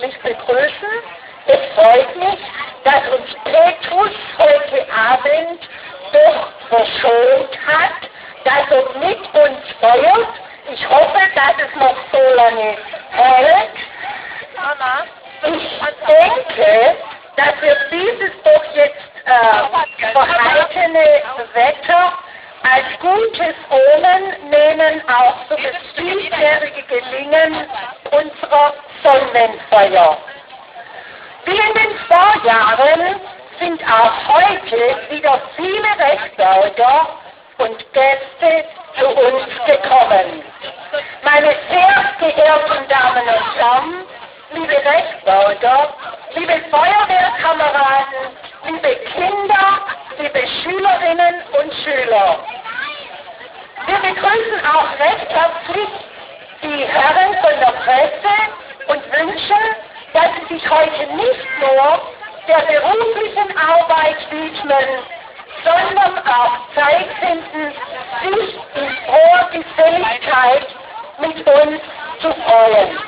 herzlich begrüßen. Es freut mich, dass uns Petrus heute Abend doch verschont hat, dass er mit uns feiert. Ich hoffe, dass es noch so lange hält. Ich denke, dass wir dieses doch jetzt verhaltene Wetter als gutes Omen nehmen, auch für das diesjährige Gelingen unserer Sonnenfeier. Wie in den Vorjahren sind auch heute wieder viele Rechtsorger und Gäste zu uns gekommen. Meine sehr geehrten Damen und Herren, liebe Rechtsorger, liebe Feuerwehrkameraden, liebe Kinder, liebe Schülerinnen und Schüler. Wir begrüßen auch recht herzlich die Herren von der Presse und wünschen, dass sie sich heute nicht nur der beruflichen Arbeit widmen, sondern auch Zeit finden, sich in froher Geselligkeit mit uns zu freuen.